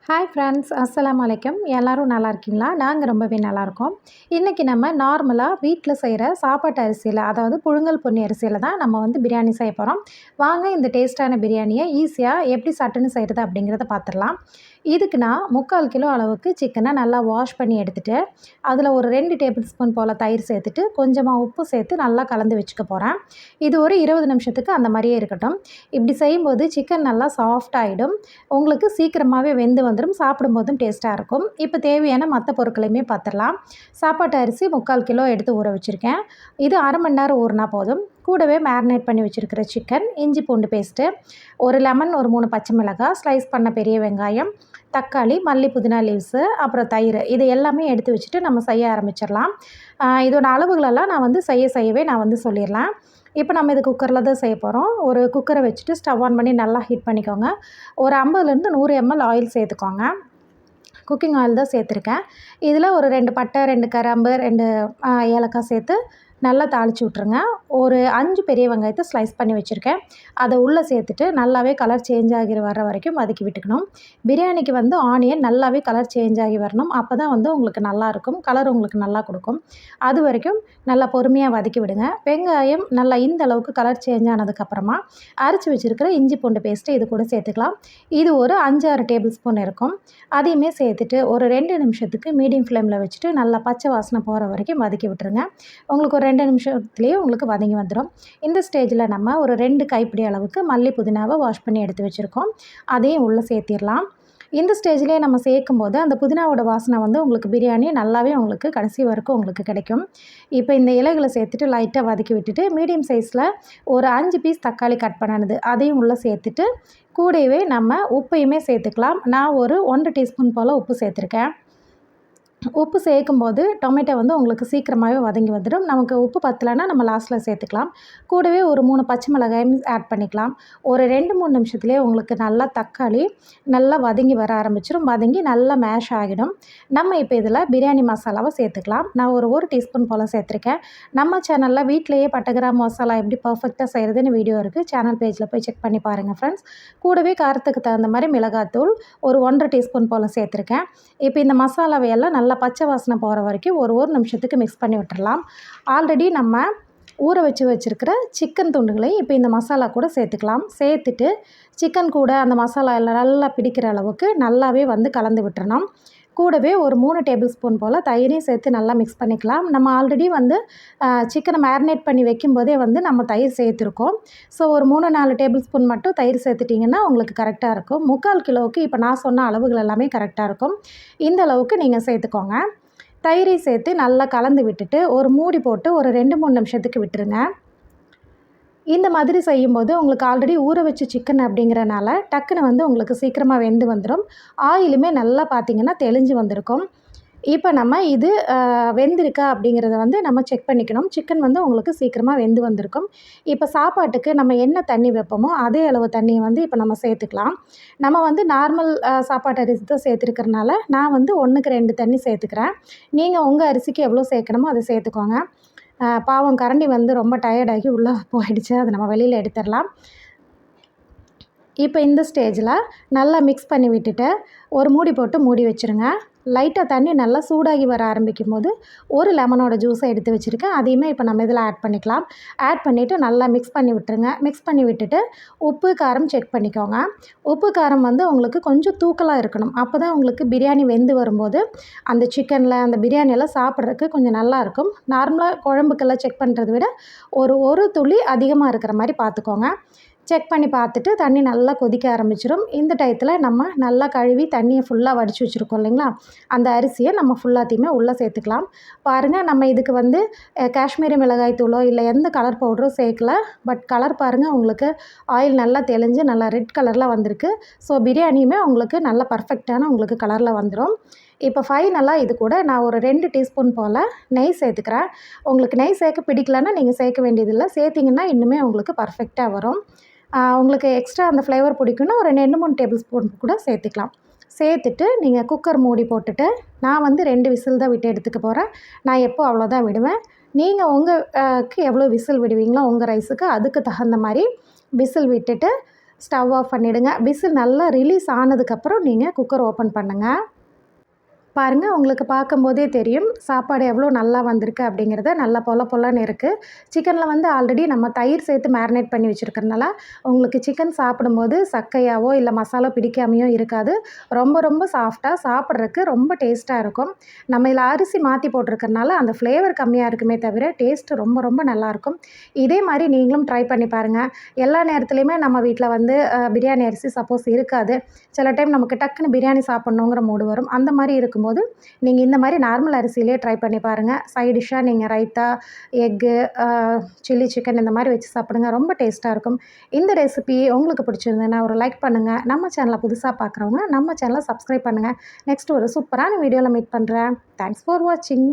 Hi friends, அஸ்ஸலாமு அலைக்கும். எல்லோரும் நல்லா இருக்கீங்களா? நாங்கள் ரொம்பவே நல்லாயிருக்கோம். இன்றைக்கி நம்ம நார்மலாக வீட்டில் செய்கிற சாப்பாட்டு அரிசியில், அதாவது புழுங்கல் பொன்னி அரிசியில் தான் நம்ம பிரியாணி செய்ய போகிறோம். வாங்க இந்த டேஸ்ட்டான பிரியாணியை ஈஸியாக எப்படி சட்டுன்னு செய்கிறது அப்படிங்கிறத பார்த்துடலாம். இதுக்கு நான் 3/4 கிலோ அளவுக்கு சிக்கனை நல்லா வாஷ் பண்ணி எடுத்துகிட்டு, அதில் ஒரு 2 டேபிள் ஸ்பூன் போல் தயிர் சேர்த்துட்டு, கொஞ்சமாக உப்பு சேர்த்து நல்லா கலந்து வச்சுக்க போகிறேன். இது ஒரு 20 நிமிஷத்துக்கு அந்த மாதிரியே இருக்கட்டும். இப்படி செய்யும்போது சிக்கன் நல்லா சாஃப்ட் ஆகிடும். உங்களுக்கு சீக்கிரமாகவே வெந்து வந்துடும். சாப்பிடும்போதும் டேஸ்ட்டாக இருக்கும். இப்போ தேவையான மற்ற பொருட்களையுமே பார்த்துடலாம். சாப்பாட்டு அரிசி 3/4 கிலோ எடுத்து ஊற வச்சுருக்கேன். இது அரை மணி நேரம் ஊறினா போதும். கூடவே மேரினேட் பண்ணி வச்சுருக்கிற சிக்கன், இஞ்சி பூண்டு பேஸ்ட்டு, ஒரு லெமன், ஒரு 3 பச்சை மிளகாய், ஸ்லைஸ் பண்ண பெரிய வெங்காயம், தக்காளி, மல்லி, புதினா லீவ்ஸு, அப்புறம் தயிர், இது எல்லாமே எடுத்து வச்சுட்டு நம்ம செய்ய ஆரம்பிச்சிடலாம். இதோட அளவுகளெல்லாம் நான் செய்யவே சொல்லிடலாம். இப்போ நம்ம இது குக்கரில் தான் செய்ய போகிறோம். ஒரு குக்கரை வச்சுட்டு ஸ்டவ் ஆன் பண்ணி நல்லா ஹீட் பண்ணிக்கோங்க. ஒரு 50லேருந்து 100 ml ஆயில் சேர்த்துக்கோங்க. குக்கிங் ஆயில் தான் சேர்த்துருக்கேன். இதில் ஒரு 2 பட்டை, 2 கிராம்பு, 2 ஏலக்காய் சேர்த்து நல்லா தாளித்து விட்ருங்க. ஒரு 5 பெரிய வெங்காயத்தை ஸ்லைஸ் பண்ணி வச்சுருக்கேன். அதை உள்ளே சேர்த்துட்டு நல்லாவே கலர் சேஞ்ச் ஆகி வர வரைக்கும் வதக்கி விட்டுக்கணும். பிரியாணிக்கு ஆனியன் நல்லாவே கலர் சேஞ்ச் ஆகி வரணும். அப்போ தான் உங்களுக்கு நல்லாயிருக்கும். கலர் உங்களுக்கு நல்லா கொடுக்கும். அது வரைக்கும் நல்லா பொறுமையாக வதக்கி விடுங்க. வெங்காயம் நல்லா இந்த அளவுக்கு கலர் சேஞ்ச் ஆனதுக்கப்புறமா அரைச்சி வச்சுருக்கிற இஞ்சி பூண்டு பேஸ்ட்டு இது கூட சேர்த்துக்கலாம். இது ஒரு 5-6 டேபிள் ஸ்பூன் இருக்கும். அதையுமே சேர்த்துட்டு ஒரு 2 நிமிஷத்துக்கு மீடியம் ஃப்ளேமில் வச்சுட்டு நல்லா பச்சை வாசனை போகிற வரைக்கும் வதக்கி விட்டுருங்க. உங்களுக்கு ஒரு 2 நிமிஷத்துலேயே உங்களுக்கு வதங்கி வந்துடும். இந்த ஸ்டேஜில் நம்ம ஒரு 2 கைப்பிடி அளவுக்கு மல்லி, புதினாவை வாஷ் பண்ணி எடுத்து வச்சுருக்கோம். அதையும் உள்ளே சேர்த்திடலாம். இந்த ஸ்டேஜ்லேயே நம்ம சேர்க்கும்போது அந்த புதினாவோட வாசனை உங்களுக்கு பிரியாணி நல்லாவே உங்களுக்கு கடைசி வரைக்கும் உங்களுக்கு கிடைக்கும். இப்போ இந்த இலைகளை சேர்த்துட்டு லைட்டாக வதக்கி விட்டுட்டு, மீடியம் சைஸில் ஒரு 5 பீஸ் தக்காளி கட் பண்ணது அதையும் உள்ளே சேர்த்துட்டு, கூடவே நம்ம உப்பையுமே சேர்த்துக்கலாம். நான் ஒரு 1 டீஸ்பூன் போல் உப்பு சேர்த்துருக்கேன். உப்பு சேர்க்கும்போது டொமேட்டோ உங்களுக்கு சீக்கிரமாகவே வதங்கி வந்துடும். நமக்கு உப்பு பத்தலைன்னா நம்ம லாஸ்ட்டில் சேர்த்துக்கலாம். கூடவே ஒரு 3 பச்சை மிளகாயும் ஆட் பண்ணிக்கலாம். ஒரு 2-3 நிமிஷத்துலேயே உங்களுக்கு நல்லா தக்காளி நல்லா வதங்கி வர ஆரம்பிச்சிடும். வதங்கி நல்லா மேஷ் ஆகிடும். நம்ம இப்போ இதில் பிரியாணி மசாலாவை சேர்த்துக்கலாம். நான் ஒரு டீஸ்பூன் போல் சேர்த்துருக்கேன். நம்ம சேனலில் வீட்டிலேயே பட்டை கிராம்பு மசாலா எப்படி பர்ஃபெக்டாக செய்கிறதுன்னு வீடியோ இருக்குது. சேனல் பேஜில் போய் செக் பண்ணி பாருங்கள் ஃப்ரெண்ட்ஸ். கூடவே காரத்துக்கு தகுந்த மாதிரி மிளகாத்தூள் ஒரு 1 டீஸ்பூன் போல் சேர்த்துருக்கேன். இப்போ இந்த மசாலாவையெல்லாம் நல்லா பச்சை வாசனை போகிற வரைக்கும் ஒரு நிமிஷத்துக்கு மிக்ஸ் பண்ணி விட்டுடலாம். ஆல்ரெடி நம்ம ஊற வச்சுருக்கிற சிக்கன் துண்டுகளை இப்போ இந்த மசாலா கூட சேர்த்துக்கலாம். சேர்த்துட்டு சிக்கன் கூட அந்த மசாலா எல்லாம் நல்லா பிடிக்கிற அளவுக்கு நல்லாவே கலந்து விட்டுறணும். கூடவே ஒரு 3 டேபிள் ஸ்பூன் போல் தயிரையும் சேர்த்து நல்லா மிக்ஸ் பண்ணிக்கலாம். நம்ம ஆல்ரெடி சிக்கனை மேரினேட் பண்ணி வைக்கும்போதே நம்ம தயிர் சேர்த்துருக்கோம். ஸோ ஒரு 3-4 டேபிள் ஸ்பூன் மட்டும் தயிர் சேர்த்துட்டிங்கன்னா உங்களுக்கு கரெக்டாக இருக்கும். 3/4 கிலோவுக்கு இப்போ நான் சொன்ன அளவுகள் எல்லாமே கரெக்டாக இருக்கும். இந்த அளவுக்கு நீங்கள் சேர்த்துக்கோங்க. தயிரை சேர்த்து நல்லா கலந்து விட்டுட்டு ஒரு மூடி போட்டு ஒரு 2-3 நிமிஷத்துக்கு விட்டுருங்க. இந்த மாதிரி செய்யும்போது உங்களுக்கு ஆல்ரெடி ஊற வச்ச சிக்கன் அப்படிங்கிறனால டக்குன்னு உங்களுக்கு சீக்கிரமாக வெந்து வந்துடும். ஆயிலுமே நல்லா பார்த்திங்கன்னா தெளிஞ்சு வந்திருக்கும். இப்போ நம்ம இது வெந்திருக்கா அப்படிங்கிறத நம்ம செக் பண்ணிக்கணும். சிக்கன் உங்களுக்கு சீக்கிரமாக வெந்து வந்திருக்கும். இப்போ சாப்பாட்டுக்கு நம்ம என்ன தண்ணி வைப்போமோ அதே அளவு தண்ணியை இப்போ நம்ம சேர்த்துக்கலாம். நம்ம நார்மல் சாப்பாட்டு அரிசி தான் சேர்த்துருக்கறனால நான் 1க்கு 2 தண்ணி சேர்த்துக்கிறேன். நீங்கள் உங்கள் அரிசிக்கு எவ்வளோ சேர்க்கணுமோ அதை சேர்த்துக்கோங்க. பாவம் கரண்டி ரொம்ப டயர்டாகி உள்ளே போயிடுச்சு. அதை நம்ம வெளியில் எடுத்துடலாம். இப்போ இந்த ஸ்டேஜில் நல்லா மிக்ஸ் பண்ணி விட்டுட்டு ஒரு மூடி போட்டு மூடி வச்சுருங்க. லைட்டாக தண்ணி நல்லா சூடாகி வர ஆரம்பிக்கும் போது ஒரு லெமனோட ஜூஸை எடுத்து வச்சுருக்கேன். அதையுமே இப்போ நம்ம இதில் ஆட் பண்ணிக்கலாம். ஆட் பண்ணிவிட்டு நல்லா மிக்ஸ் பண்ணி விட்டுருங்க. மிக்ஸ் பண்ணி விட்டுட்டு உப்பு காரம் செக் பண்ணிக்கோங்க. உப்பு காரம் உங்களுக்கு கொஞ்சம் தூக்கலாக இருக்கணும். அப்போ தான் உங்களுக்கு பிரியாணி வெந்து வரும்போது அந்த சிக்கனில் அந்த பிரியாணியெல்லாம் சாப்பிட்றதுக்கு கொஞ்சம் நல்லாயிருக்கும். நார்மலாக குழம்புக்கெல்லாம் செக் பண்ணுறத விட ஒரு துளி அதிகமாக இருக்கிற மாதிரி பார்த்துக்கோங்க. செக் பண்ணி பார்த்துட்டு தண்ணி நல்லா கொதிக்க ஆரம்பிச்சிடும். இந்த டயத்தில் நம்ம நல்லா கழுவி தண்ணியை ஃபுல்லாக வடித்து வச்சுருக்கோம் இல்லைங்களா, அந்த அரிசியை நம்ம ஃபுல்லாத்தையுமே உள்ளே சேர்த்துக்கலாம். பாருங்கள், நம்ம இதுக்கு காஷ்மீரி மிளகாய் தூளோ இல்லை எந்த கலர் பவுடரோ சேர்க்கல. பட் கலர் பாருங்கள், உங்களுக்கு ஆயில் நல்லா தெளிஞ்சு நல்லா ரெட் கலரில் வந்திருக்கு. ஸோ பிரியாணியுமே உங்களுக்கு நல்லா பர்ஃபெக்டான உங்களுக்கு கலரில் வந்துடும். இப்போ ஃபைனலாக இது கூட நான் ஒரு 2 டீஸ்பூன் போல் நெய் சேர்த்துக்கிறேன். உங்களுக்கு நெய் சேர்க்க பிடிக்கலன்னா நீங்கள் சேர்க்க வேண்டியதில்லை. சேர்த்திங்கன்னா இன்னுமே உங்களுக்கு பர்ஃபெக்டாக வரும். உங்களுக்கு எக்ஸ்ட்ரா அந்த ஃப்ளேவர் பிடிக்குன்னா ஒரு 2-3 டேபிள் ஸ்பூன் கூட சேர்த்துக்கலாம். சேர்த்துட்டு நீங்கள் குக்கர் மூடி போட்டுட்டு நான் 2 விசில் தான் விட்டு எடுத்துக்க போகிறேன். நான் எப்போ அவ்வளோதான் விடுவேன். நீங்கள் உங்களுக்கு எவ்வளோ விசில் விடுவீங்களோ உங்கள் ரைஸுக்கு அதுக்கு தகுந்த மாதிரி விசில் விட்டுட்டு ஸ்டவ் ஆஃப் பண்ணிவிடுங்க. விசில் நல்லா ரிலீஸ் ஆனதுக்கப்புறம் நீங்கள் குக்கர் ஓப்பன் பண்ணுங்கள். பாருங்கள், உங்களுக்கு பார்க்கும்போதே தெரியும் சாப்பாடு எவ்வளோ நல்லா வந்திருக்கு அப்படிங்கிறது. நல்லா பொல பொலன்னு இருக்குது. சிக்கனில் வந்து ஆல்ரெடி நம்ம தயிர் சேர்த்து மேரினேட் பண்ணி வச்சுருக்கறனால உங்களுக்கு சிக்கன் சாப்பிடும்போது சக்கையாவோ இல்லை மசாலா பிடிக்காமையோ இருக்காது. ரொம்ப ரொம்ப சாஃப்டாக சாப்பிட்றதுக்கு ரொம்ப டேஸ்ட்டாக இருக்கும். நம்ம இதில் அரிசி மாற்றி போட்டிருக்கறனால அந்த ஃப்ளேவர் கம்மியாக இருக்குமே தவிர டேஸ்ட்டு ரொம்ப ரொம்ப நல்லாயிருக்கும். இதே மாதிரி நீங்களும் ட்ரை பண்ணி பாருங்கள். எல்லா நேரத்துலையுமே நம்ம வீட்டில் வந்து பிரியாணி அரிசி சப்போஸ் இருக்காது. சில டைம் நமக்கு டக்குன்னு பிரியாணி சாப்பிட்ணுங்கிற மூடு வரும். அந்த மாதிரி இருக்கும்போது நீங்கள் இந்த மாதிரி நார்மல் அரிசியிலே ட்ரை பண்ணி பாருங்கள். சைட் டிஷ்ஷாக நீங்கள் ரைத்தா, எக்கு, சில்லி சிக்கன் இந்த மாதிரி வச்சு சாப்பிடுங்க. ரொம்ப டேஸ்ட்டாக இருக்கும். இந்த ரெசிபி உங்களுக்கு பிடிச்சிருந்ததுன்னா ஒரு லைக் பண்ணுங்கள். நம்ம சேனலை புதுசாக பார்க்குறவங்க நம்ம சேனலை சப்ஸ்கிரைப் பண்ணுங்கள். நெக்ஸ்ட் ஒரு சூப்பரான வீடியோவில் மீட் பண்ணுறேன். தேங்க்ஸ் ஃபார் வாட்சிங்.